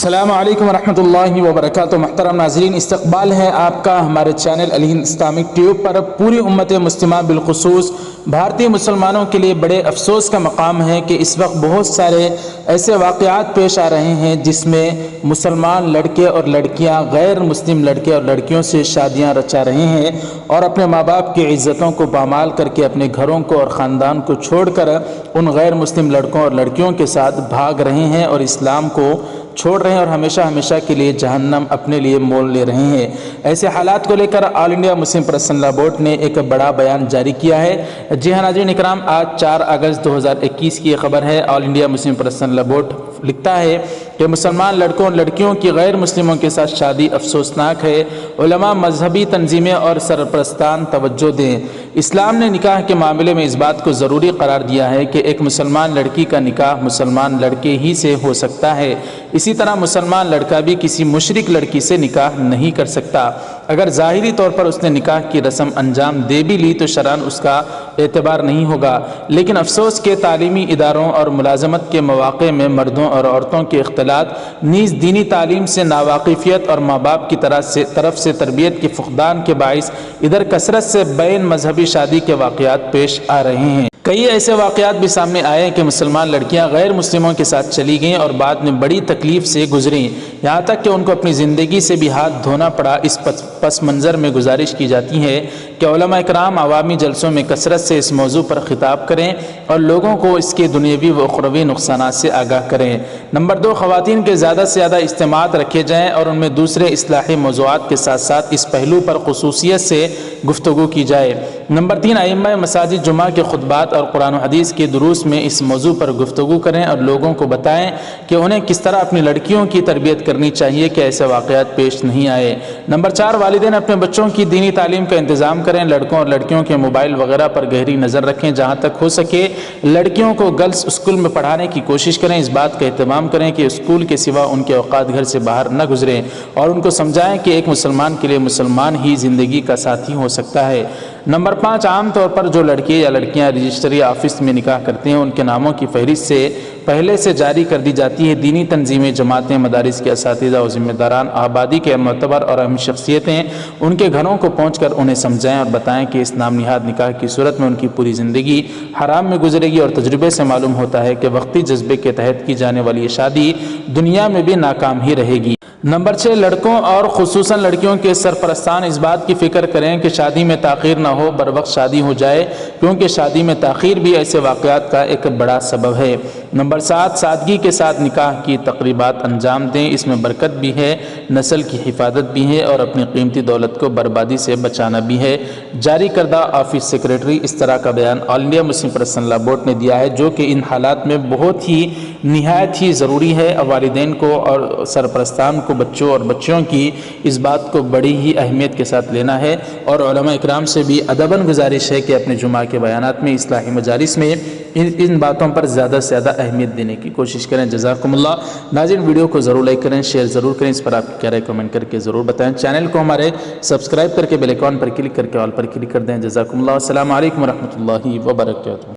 السلام علیکم ورحمۃ اللہ وبرکاتہ۔ محترم ناظرین، استقبال ہے آپ کا ہمارے چینل الہند اسلامک ٹیوب پر۔ پوری امت مسلمہ بالخصوص بھارتی مسلمانوں کے لیے بڑے افسوس کا مقام ہے کہ اس وقت بہت سارے ایسے واقعات پیش آ رہے ہیں جس میں مسلمان لڑکے اور لڑکیاں غیر مسلم لڑکے اور لڑکیوں سے شادیاں رچا رہے ہیں اور اپنے ماں باپ کی عزتوں کو پامال کر کے اپنے گھروں کو اور خاندان کو چھوڑ کر ان غیر مسلم لڑکوں اور لڑکیوں کے ساتھ بھاگ رہے ہیں اور اسلام کو چھوڑ رہے ہیں اور ہمیشہ ہمیشہ کے لیے جہنم اپنے لیے مول لے رہے ہیں۔ ایسے حالات کو لے کر آل انڈیا مسلم پرسنل لا بورڈ نے ایک بڑا بیان جاری کیا ہے۔ جی ہاں ناظرین اکرام، آج 4 اگست 2021 کی یہ خبر ہے۔ آل انڈیا مسلم پرسنل لا بورڈ لکھتا ہے کہ مسلمان لڑکوں اور لڑکیوں کی غیر مسلموں کے ساتھ شادی افسوسناک ہے۔ علماء، مذہبی تنظیمیں اور سرپرستان توجہ دیں۔ اسلام نے نکاح کے معاملے میں اس بات کو ضروری قرار دیا ہے کہ ایک مسلمان لڑکی کا نکاح مسلمان لڑکے ہی سے ہو سکتا ہے۔ اسی طرح مسلمان لڑکا بھی کسی مشرک لڑکی سے نکاح نہیں کر سکتا۔ اگر ظاہری طور پر اس نے نکاح کی رسم انجام دے بھی لی تو شرعاً اس کا اعتبار نہیں ہوگا، لیکن افسوس کہ تعلیمی اداروں اور ملازمت کے مواقع میں مردوں اور عورتوں کے اختلاط نیز دینی تعلیم سے ناواقفیت اور ماں باپ کی طرف سے تربیت کے فقدان کے باعث ادھر کثرت سے بین مذہبی شادی کے واقعات پیش آ رہے ہیں۔ کئی ایسے واقعات بھی سامنے آئے کہ مسلمان لڑکیاں غیر مسلموں کے ساتھ چلی گئیں اور بعد میں بڑی تکلیف سے گزریں، یہاں تک کہ ان کو اپنی زندگی سے بھی ہاتھ دھونا پڑا۔ اس پس منظر میں گزارش کی جاتی ہے کہ علماء اکرام عوامی جلسوں میں کثرت سے اس موضوع پر خطاب کریں اور لوگوں کو اس کے دنیاوی و اخروی نقصانات سے آگاہ کریں۔ نمبر 2، خواتین کے زیادہ سے زیادہ اجتماعات رکھے جائیں اور ان میں دوسرے اصلاحی موضوعات کے ساتھ ساتھ اس پہلو پر خصوصیت سے گفتگو کی جائے۔ نمبر 3، ائمہ مساجد جمعہ کے خطبات اور قرآن و حدیث کے دروس میں اس موضوع پر گفتگو کریں اور لوگوں کو بتائیں کہ انہیں کس طرح اپنی لڑکیوں کی تربیت کرنی چاہیے کہ ایسے واقعات پیش نہیں آئے۔ نمبر 4، والدین اپنے بچوں کی دینی تعلیم کا انتظام کریں، لڑکوں اور لڑکیوں کے موبائل وغیرہ پر گہری نظر رکھیں، جہاں تک ہو سکے لڑکیوں کو گرلز اسکول میں پڑھانے کی کوشش کریں۔ اس بات کا اہتمام کریں کہ اسکول کے سوا ان کے اوقات گھر سے باہر نہ گزریں اور ان کو سمجھائیں کہ ایک مسلمان کے لیے مسلمان ہی زندگی کا ساتھی ہو سکتا ہے۔ نمبر 5، عام طور پر جو لڑکے یا لڑکیاں رجسٹری آفس میں نکاح کرتے ہیں ان کے ناموں کی فہرست سے پہلے سے جاری کر دی جاتی ہے۔ دینی تنظیمیں، جماعتیں، مدارس کے اساتذہ اور ذمہ داران، آبادی کے معتبر اور اہم شخصیتیں ان کے گھروں کو پہنچ کر انہیں سمجھائیں اور بتائیں کہ اس نام نہاد نکاح کی صورت میں ان کی پوری زندگی حرام میں گزرے گی اور تجربے سے معلوم ہوتا ہے کہ وقتی جذبے کے تحت کی جانے والی یہ شادی دنیا میں بھی ناکام ہی رہے گی۔ نمبر 6، لڑکوں اور خصوصاً لڑکیوں کے سرپرستان اس بات کی فکر کریں کہ شادی میں تاخیر نہ ہو، بر وقت شادی ہو جائے، کیونکہ شادی میں تاخیر بھی ایسے واقعات کا ایک بڑا سبب ہے۔ نمبر 7، سادگی کے ساتھ نکاح کی تقریبات انجام دیں، اس میں برکت بھی ہے، نسل کی حفاظت بھی ہے اور اپنی قیمتی دولت کو بربادی سے بچانا بھی ہے۔ جاری کردہ آفس سیکریٹری اس طرح کا بیان آل انڈیا مسلم پرسنل لا بورڈ نے دیا ہے، جو کہ ان حالات میں بہت ہی نہایت ہی ضروری ہے۔ والدین کو اور سرپرستان کو بچوں اور بچیوں کی اس بات کو بڑی ہی اہمیت کے ساتھ لینا ہے اور علماء اکرام سے بھی ادباً گزارش ہے کہ اپنے جمعہ کے بیانات میں، اصلاحی مجالس میں ان باتوں پر زیادہ سے زیادہ اہمیت دینے کی کوشش کریں۔ جزاکم اللہ۔ ناظرین، ویڈیو کو ضرور لائک کریں، شیئر ضرور کریں، اس پر آپ کیا رائے کمنٹ کر کے ضرور بتائیں۔ چینل کو ہمارے سبسکرائب کر کے بیل آئیکن پر کلک کر کے آل پر کلک کر دیں۔ جزاکم اللہ۔ السلام علیکم ورحمۃ اللہ وبرکاتہ۔